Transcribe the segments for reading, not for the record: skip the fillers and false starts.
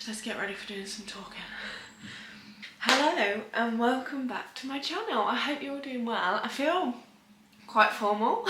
Let's get ready for doing some talking. Hello and welcome back to my channel. I hope you're all doing well. I feel quite formal.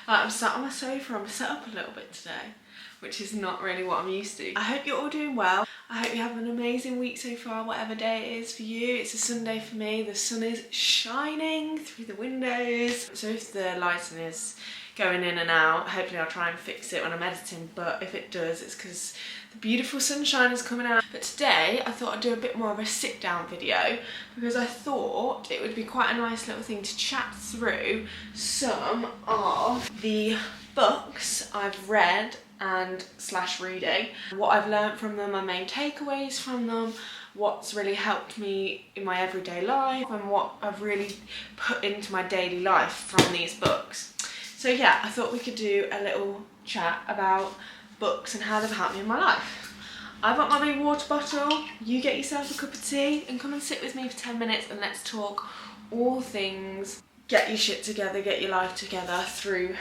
I'm sat on my sofa. I'm set up a little bit today, which is not really what I'm used to. I hope you're all doing well. I hope you have an amazing week so far, whatever day it is for you. It's a Sunday for me. The sun is shining through the windows. So if the lighting is going in and out, hopefully I'll try and fix it when I'm editing, but if it does, it's because the beautiful sunshine is coming out. But today I thought I'd do a bit more of a sit down video because I thought it would be quite a nice little thing to chat through some of the books I've read and / reading, what I've learnt from them, my main takeaways from them, what's really helped me in my everyday life and what I've really put into my daily life from these books. So yeah, I thought we could do a little chat about books and how they've helped me in my life. I've got my big water bottle, you get yourself a cup of tea and come and sit with me for 10 minutes and let's talk all things get your shit together, get your life together through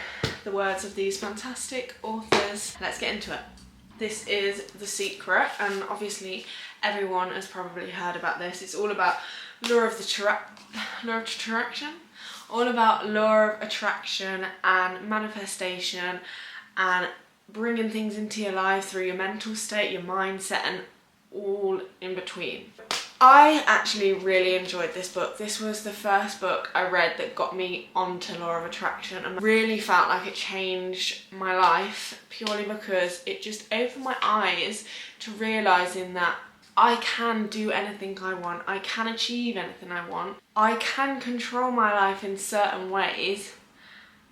the words of these fantastic authors. Let's get into it. This is The Secret, and obviously everyone has probably heard about this. It's all about law of attraction, all about law of attraction and manifestation and bringing things into your life through your mental state, your mindset, and all in between. I actually really enjoyed this book. This was the first book I read that got me onto law of attraction and really felt like it changed my life purely because it just opened my eyes to realising that I can do anything I want, I can achieve anything I want, I can control my life in certain ways,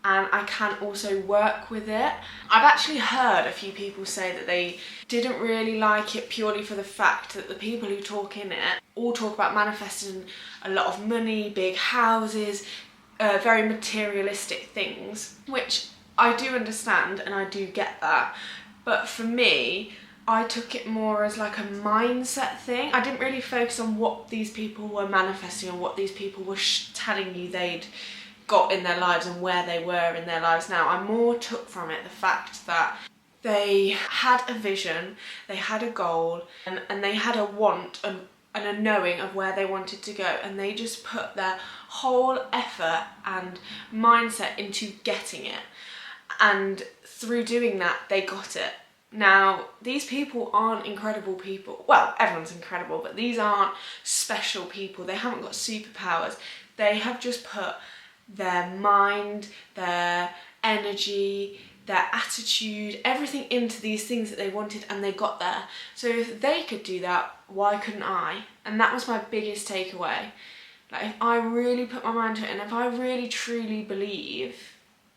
and I can also work with it. I've actually heard a few people say that they didn't really like it purely for the fact that the people who talk in it all talk about manifesting a lot of money, big houses, very materialistic things, which I do understand and I do get that. But for me, I took it more as like a mindset thing. I didn't really focus on what these people were manifesting and what these people were telling you they'd got in their lives and where they were in their lives now. I more took from it the fact that they had a vision, they had a goal, and they had a want and a knowing of where they wanted to go, and they just put their whole effort and mindset into getting it, and through doing that they got it. Now, these people aren't incredible people. Well, everyone's incredible, but these aren't special people. They haven't got superpowers. They have just put their mind, their energy, their attitude, everything into these things that they wanted, and they got there. So if they could do that, why couldn't I? And that was my biggest takeaway. Like, if I really put my mind to it and if I really truly believe,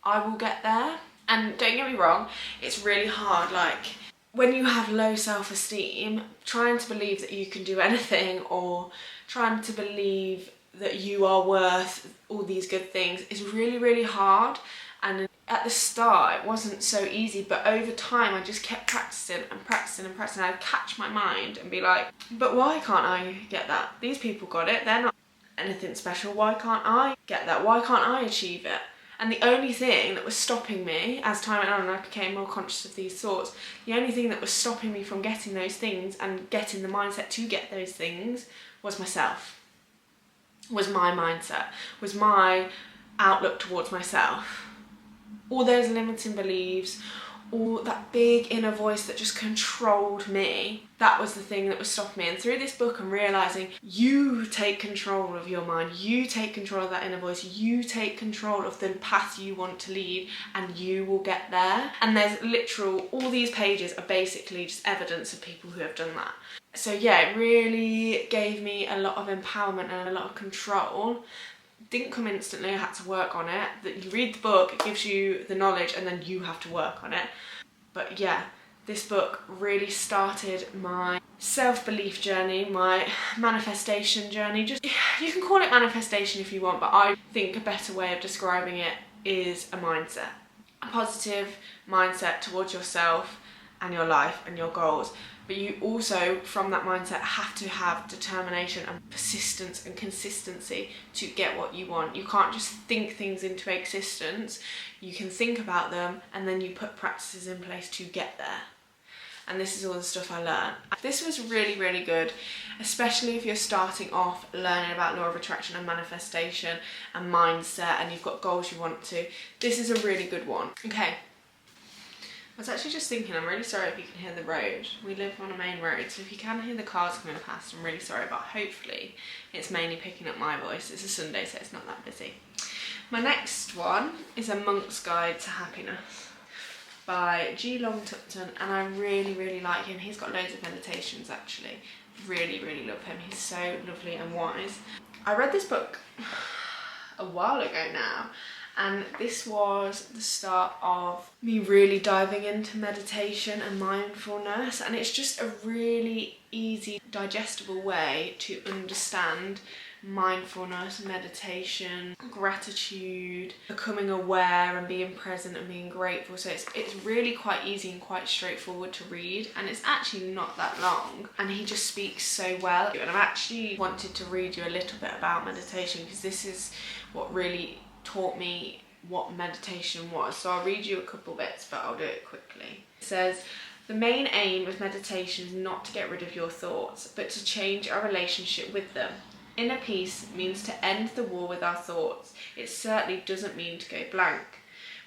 I will get there. And don't get me wrong, it's really hard. Like, when you have low self-esteem, trying to believe that you can do anything or trying to believe that you are worth all these good things is really, really hard. And at the start, it wasn't so easy, but over time, I just kept practicing and practicing and practicing. I'd catch my mind and be like, but why can't I get that? These people got it. They're not anything special. Why can't I get that? Why can't I achieve it? And the only thing that was stopping me, as time went on and I became more conscious of these thoughts, the only thing that was stopping me from getting those things and getting the mindset to get those things was myself. Was my mindset, was my outlook towards myself. All those limiting beliefs, all that big inner voice that just controlled me, that was the thing that was stopping me. And through this book, I'm realising you take control of your mind, you take control of that inner voice, you take control of the path you want to lead, and you will get there. And there's all these pages are basically just evidence of people who have done that. So yeah, it really gave me a lot of empowerment and a lot of control. Didn't come instantly, I had to work on it. That you read the book, it gives you the knowledge and then you have to work on it. But yeah, this book really started my self-belief journey, my manifestation journey. Just, you can call it manifestation if you want, but I think a better way of describing it is a mindset. A positive mindset towards yourself and your life and your goals. But you also, from that mindset, have to have determination and persistence and consistency to get what you want. You can't just think things into existence. You can think about them and then you put practices in place to get there. and this is all the stuff I learned. This was really, really good, especially if you're starting off learning about law of attraction and manifestation and mindset, and you've got goals you want to. This is a really good one. Okay. I was actually just thinking, I'm really sorry if you can hear the road. We live on a main road, so if you can hear the cars coming past, I'm really sorry, but hopefully it's mainly picking up my voice. It's a Sunday, so it's not that busy. My next one is A Monk's Guide to Happiness by Gelong Thubten, and I really, really like him. He's got loads of meditations, actually. Really, really love him. He's so lovely and wise. I read this book a while ago now, and this was the start of me really diving into meditation and mindfulness, and it's just a really easy, digestible way to understand mindfulness, meditation, gratitude, becoming aware and being present and being grateful. So it's really quite easy and quite straightforward to read, and it's actually not that long, and he just speaks so well. And I've actually wanted to read you a little bit about meditation, because this is what really taught me what meditation was. So I'll read you a couple bits, but I'll do it quickly. It says, the main aim of meditation is not to get rid of your thoughts, but to change our relationship with them. Inner peace means to end the war with our thoughts. It certainly doesn't mean to go blank.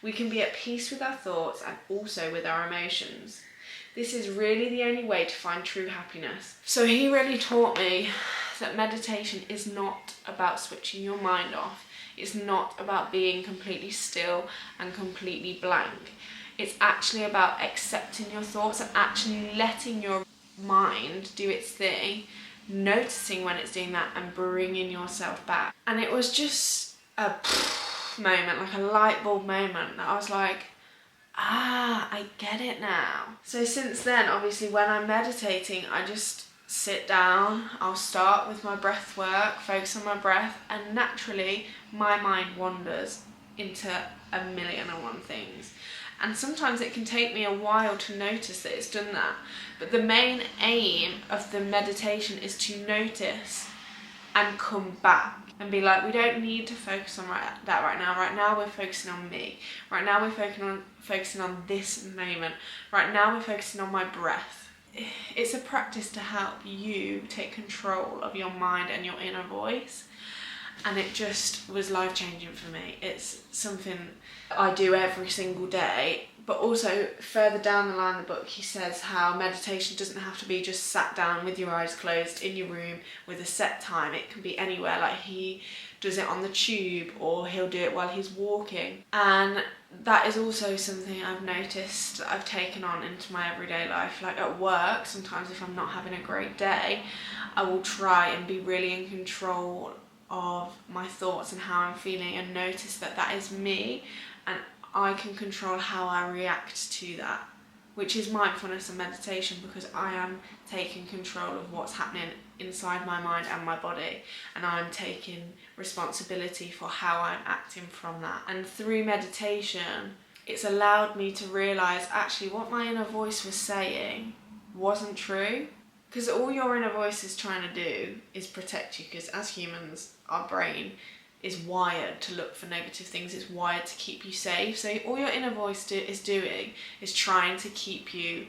We can be at peace with our thoughts and also with our emotions. This is really the only way to find true happiness. So he really taught me that meditation is not about switching your mind off. It's not about being completely still and completely blank. It's actually about accepting your thoughts and actually letting your mind do its thing, noticing when it's doing that and bringing yourself back. And it was just a moment, like a light bulb moment, that I was like, I get it now. So since then, obviously, when I'm meditating, I just sit down, I'll start with my breath work, focus on my breath, and naturally my mind wanders into 1,000,001 things. And sometimes it can take me a while to notice that it's done that. But the main aim of the meditation is to notice and come back and be like, we don't need to focus on that right now. Right now we're focusing on me. Right now we're focusing on this moment. Right now we're focusing on my breath. It's a practice to help you take control of your mind and your inner voice. And it just was life-changing for me. It's something I do every single day. But also, further down the line in the book, he says how meditation doesn't have to be just sat down with your eyes closed in your room with a set time. It can be anywhere. Like, he does it on the tube, or he'll do it while he's walking. And that is also something I've noticed that I've taken on into my everyday life. Like at work, sometimes if I'm not having a great day, I will try and be really in control of my thoughts and how I'm feeling, and notice that that is me, and I can control how I react to that, which is mindfulness and meditation, because I am taking control of what's happening inside my mind and my body, and I'm taking responsibility for how I'm acting from that. And through meditation, it's allowed me to realise actually what my inner voice was saying wasn't true. Because all your inner voice is trying to do is protect you, because as humans, our brain is wired to look for negative things. It's wired to keep you safe. So all your inner voice is doing is trying to keep you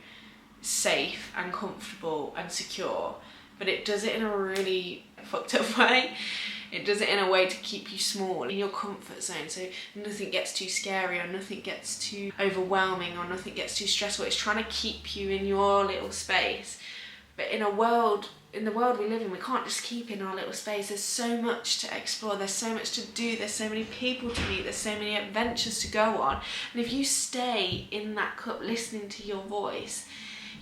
safe and comfortable and secure. But it does it in a really fucked up way. It does it in a way to keep you small, in your comfort zone, so nothing gets too scary or nothing gets too overwhelming or nothing gets too stressful. It's trying to keep you in your little space. But in the world we live in, we can't just keep in our little space. There's so much to explore, there's so much to do, there's so many people to meet, there's so many adventures to go on. And if you stay in that cup listening to your voice,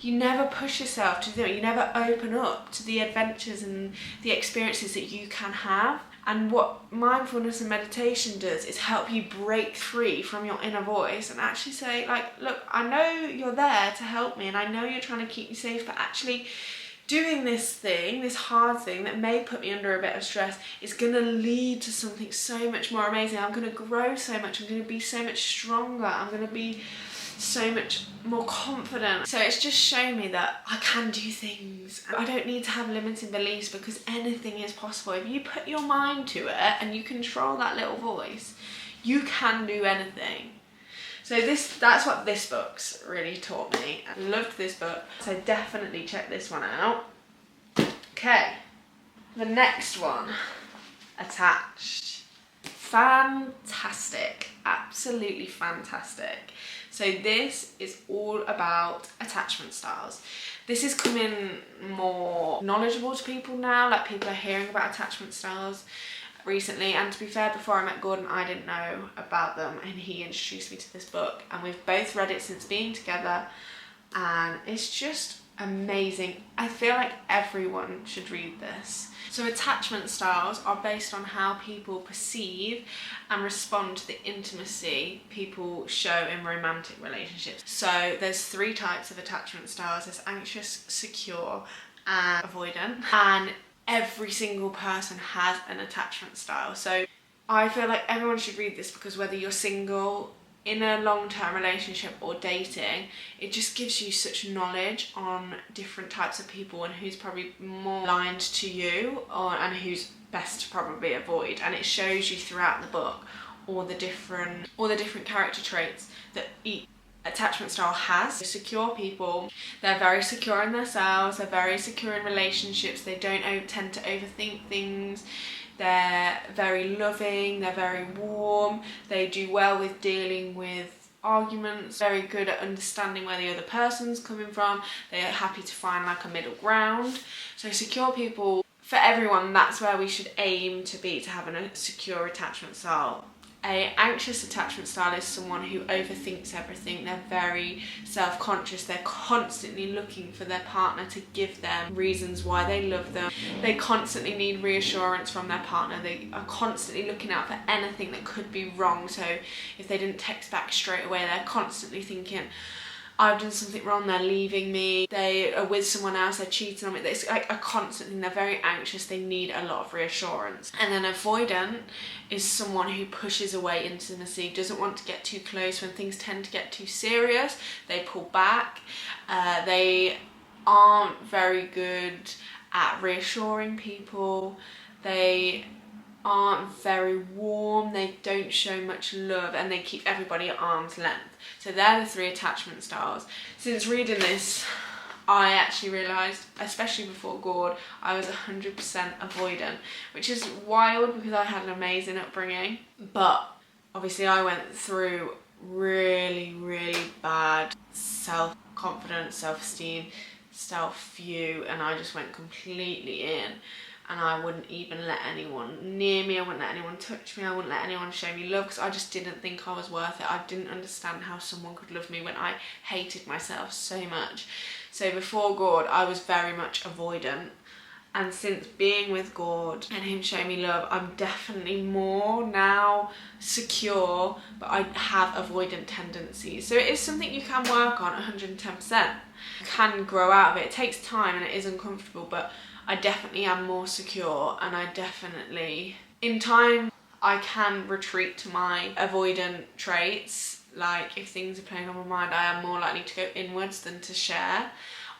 you never push yourself to do it. You never open up to the adventures and the experiences that you can have. And what mindfulness and meditation does is help you break free from your inner voice and actually say, like, look, I know you're there to help me and I know you're trying to keep me safe, but actually doing this thing, this hard thing that may put me under a bit of stress, is going to lead to something so much more amazing. I'm going to grow so much. I'm going to be so much stronger. I'm going to be so much more confident. So it's just shown me that I can do things. I don't need to have limiting beliefs, because anything is possible. If you put your mind to it and you control that little voice, you can do anything. So that's what this book's really taught me. I loved this book, so definitely check this one out. Okay, the next one, Attached. Fantastic, absolutely fantastic. So this is all about attachment styles. This is coming more knowledgeable to people now, like people are hearing about attachment styles recently, and to be fair, before I met Gordon I didn't know about them, and he introduced me to this book, and we've both read it since being together, and it's just amazing. I feel like everyone should read this. So attachment styles are based on how people perceive and respond to the intimacy people show in romantic relationships. So there's 3 types of attachment styles. There's anxious, secure and avoidant, and every single person has an attachment style. So I feel like everyone should read this, because whether you're single, in a long-term relationship or dating, it just gives you such knowledge on different types of people and who's probably more aligned to you, and who's best to probably avoid. And it shows you throughout the book all the different character traits that each attachment style has. Secure people, they're very secure in themselves, they're very secure in relationships, they don't tend to overthink things. They're very loving, they're very warm, they do well with dealing with arguments, very good at understanding where the other person's coming from, they're happy to find like a middle ground. So secure people, for everyone, that's where we should aim to be, to have a secure attachment style. An anxious attachment style is someone who overthinks everything. They're very self-conscious. They're constantly looking for their partner to give them reasons why they love them. They constantly need reassurance from their partner. They are constantly looking out for anything that could be wrong. So if they didn't text back straight away, they're constantly thinking, I've done something wrong, they're leaving me, they are with someone else, they're cheating on me. It's like a constant thing. They're very anxious, they need a lot of reassurance. And then avoidant is someone who pushes away intimacy, doesn't want to get too close. When things tend to get too serious, they pull back. They aren't very good at reassuring people. They aren't very warm, they don't show much love, and they keep everybody at arm's length. So they're the 3 attachment styles. Since reading this, I actually realised, especially before Gord, I was 100% avoidant, which is wild because I had an amazing upbringing. But obviously I went through really, really bad self-confidence, self-esteem, self-view, and I just went completely in. And I wouldn't even let anyone near me, I wouldn't let anyone touch me, I wouldn't let anyone show me love, because I just didn't think I was worth it. I didn't understand how someone could love me when I hated myself so much. So before Gord, I was very much avoidant. And since being with Gord and him showing me love, I'm definitely more now secure, but I have avoidant tendencies. So it is something you can work on 110%. You can grow out of it. It takes time and it is uncomfortable, but I definitely am more secure, and I definitely, in time, I can retreat to my avoidant traits. Like if things are playing on my mind, I am more likely to go inwards than to share.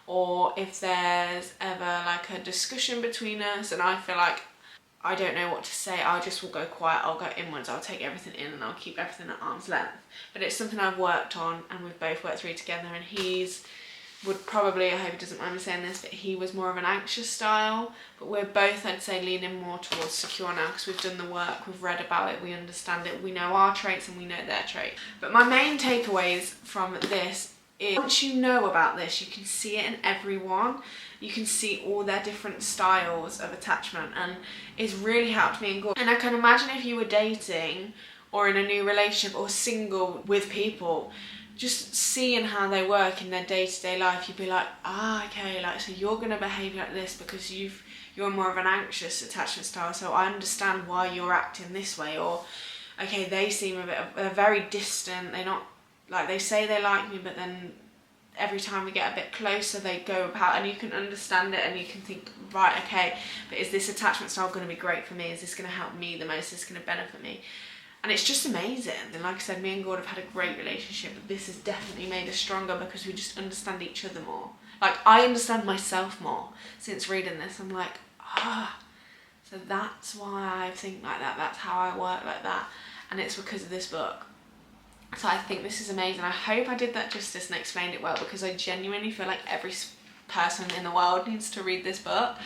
Or if there's ever like a discussion between us and I feel like I don't know what to say, I just will go quiet, I'll go inwards, I'll take everything in and I'll keep everything at arm's length. But it's something I've worked on, and we've both worked through together, and would probably, I hope he doesn't mind me saying this, but he was more of an anxious style, but we're both, I'd say, leaning more towards secure now, because we've done the work, we've read about it, we understand it, we know our traits and we know their traits. But my main takeaways from this is, once you know about this, you can see it in everyone, you can see all their different styles of attachment, and it's really helped me in Gord. And I can imagine if you were dating or in a new relationship or single with people, just seeing how they work in their day-to-day life, you'd be like, okay, like, so you're going to behave like this because you're more of an anxious attachment style, so I understand why you're acting this way. Or, okay, they seem they're very distant, they're not, like, they say they like me, but then every time we get a bit closer, they go about, and you can understand it, and you can think, right, okay, but is this attachment style going to be great for me? Is this going to help me the most? Is this going to benefit me? And it's just amazing. And like I said, me and Gord have had a great relationship, but this has definitely made us stronger because we just understand each other more. Like, I understand myself more since reading this. I'm like, so that's why I think like that, that's how I work like that. And it's because of this book. So I think this is amazing. I hope I did that justice and explained it well, because I genuinely feel like every person in the world needs to read this book.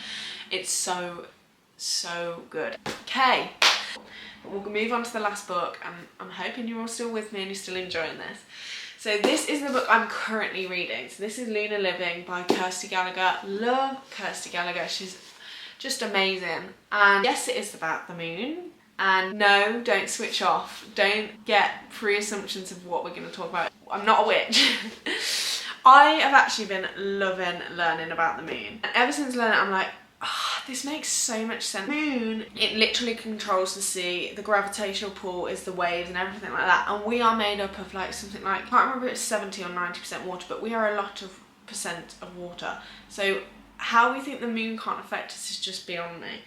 It's so good. Okay, we'll move on to the last book, and I'm hoping you're all still with me and you're still enjoying this. So this is the book I'm currently reading. So this is Lunar Living by Kirsty Gallaghar. Love Kirsty Gallaghar. She's just amazing. And yes, it is about the moon. And no, don't switch off. Don't get pre-assumptions of what we're going to talk about. I'm not a witch. I have actually been loving learning about the moon. And ever since learning, I'm like, this makes so much sense. The moon, it literally controls the sea. The gravitational pull is the waves and everything like that. And we are made up of like something like, I can't remember if it's 70 or 90% water, but we are a lot of percent of water. So how we think the moon can't affect us is just beyond me.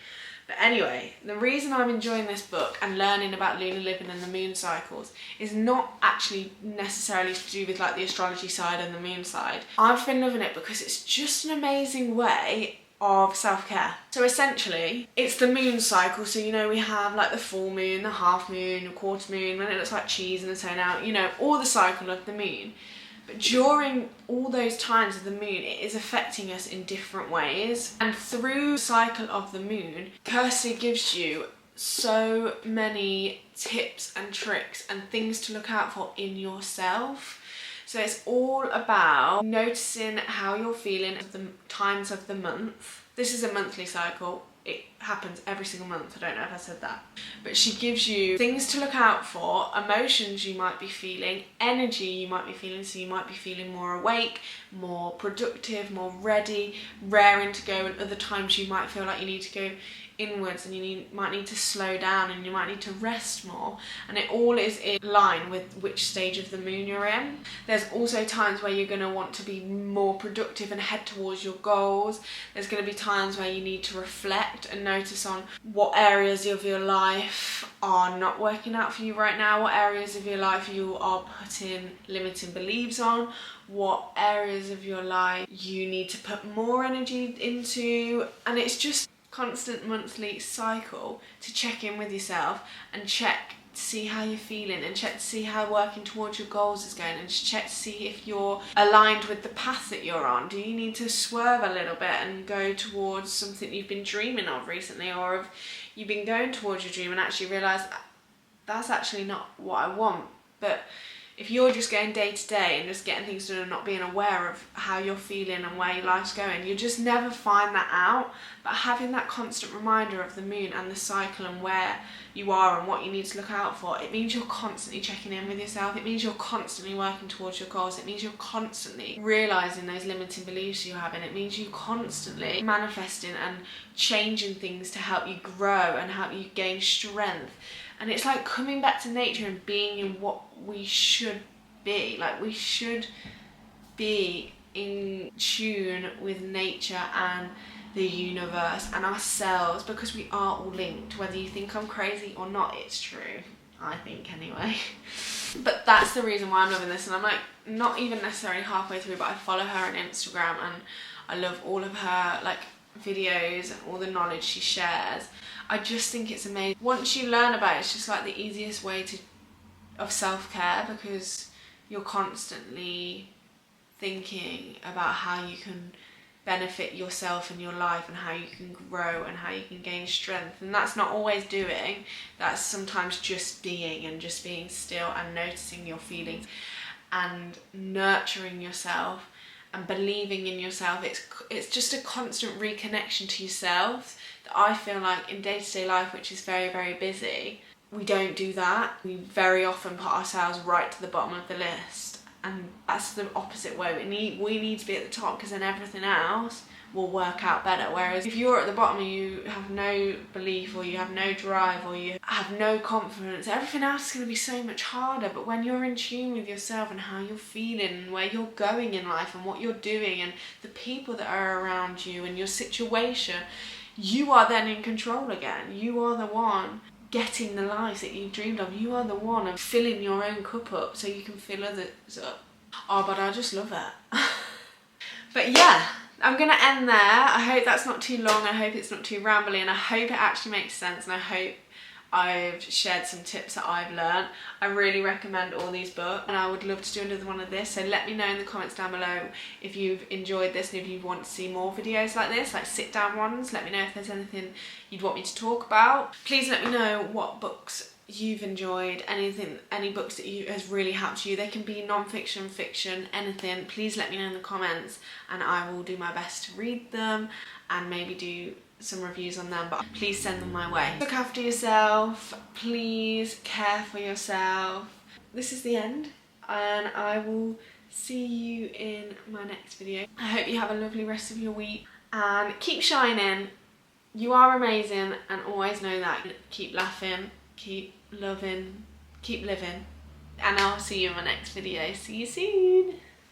But anyway, the reason I'm enjoying this book and learning about lunar living and the moon cycles is not actually necessarily to do with like the astrology side and the moon side. I've been loving it because it's just an amazing way of self-care. So essentially, it's the moon cycle. So, you know, we have like the full moon, the half moon, the quarter moon, when it looks like cheese and the tone out, you know, all the cycle of the moon. But during all those times of the moon, it is affecting us in different ways. And through the cycle of the moon, Kirsty gives you so many tips and tricks and things to look out for in yourself. So it's all about noticing how you're feeling at the times of the month. This is a monthly cycle. It happens every single month. I don't know if I said that. But she gives you things to look out for, emotions you might be feeling, energy you might be feeling. So you might be feeling more awake, more productive, more ready, raring to go. And other times you might feel like you need to go inwards and you might need to slow down and you might need to rest more. And it all is in line with which stage of the moon you're in. There's also times where you're going to want to be more productive and head towards your goals. There's going to be times where you need to reflect and notice on what areas of your life are not working out for you right now, what areas of your life you are putting limiting beliefs on, what areas of your life you need to put more energy into. And it's just constant monthly cycle to check in with yourself and check to see how you're feeling and check to see how working towards your goals is going, and check to see if you're aligned with the path that you're on. Do you need to swerve a little bit and go towards something you've been dreaming of recently, or have you been going towards your dream and actually realise that's actually not what I want? But if you're just going day to day and just getting things done and not being aware of how you're feeling and where your life's going, you'll just never find that out. But having that constant reminder of the moon and the cycle and where you are and what you need to look out for, it means you're constantly checking in with yourself. It means you're constantly working towards your goals. It means you're constantly realising those limiting beliefs you have, and it means you constantly manifesting and changing things to help you grow and help you gain strength. And it's like coming back to nature and being in what we should be. Like, we should be in tune with nature and the universe and ourselves, because we are all linked. Whether you think I'm crazy or not, it's true. I think anyway. But that's the reason why I'm loving this. And I'm like not even necessarily halfway through, but I follow her on Instagram and I love all of her like videos and all the knowledge she shares. I just think it's amazing. Once you learn about it, it's just like the easiest way of self-care, because you're constantly thinking about how you can benefit yourself and your life and how you can grow and how you can gain strength. And that's not always doing, that's sometimes just being, and just being still and noticing your feelings and nurturing yourself and believing in yourself. It's just a constant reconnection to yourself that I feel like in day-to-day life, which is very, very busy, we don't do that. We very often put ourselves right to the bottom of the list, and that's the opposite way. We need to be at the top, because then everything else will work out better. Whereas if you're at the bottom and you have no belief, or you have no drive, or you have no confidence, everything else is going to be so much harder. But when you're in tune with yourself and how you're feeling and where you're going in life and what you're doing and the people that are around you and your situation, you are then in control again. You are the one getting the life that you dreamed of. You are the one of filling your own cup up so you can fill others up. Oh, but I just love it. But yeah, I'm going to end there. I hope that's not too long. I hope it's not too rambly, and I hope it actually makes sense, and I hope I've shared some tips that I've learned. I really recommend all these books, and I would love to do another one of this, so let me know in the comments down below if you've enjoyed this and if you want to see more videos like this, like sit down ones. Let me know if there's anything you'd want me to talk about. Please let me know what books you've enjoyed, any books that has really helped you. They can be non-fiction, fiction, anything. Please let me know in the comments and I will do my best to read them and maybe do some reviews on them, but please send them my way. Look after yourself, please care for yourself. This is the end and I will see you in my next video. I hope you have a lovely rest of your week and keep shining. You are amazing, and always know that. Keep laughing, keep loving, keep living, and I'll see you in my next video. See you soon.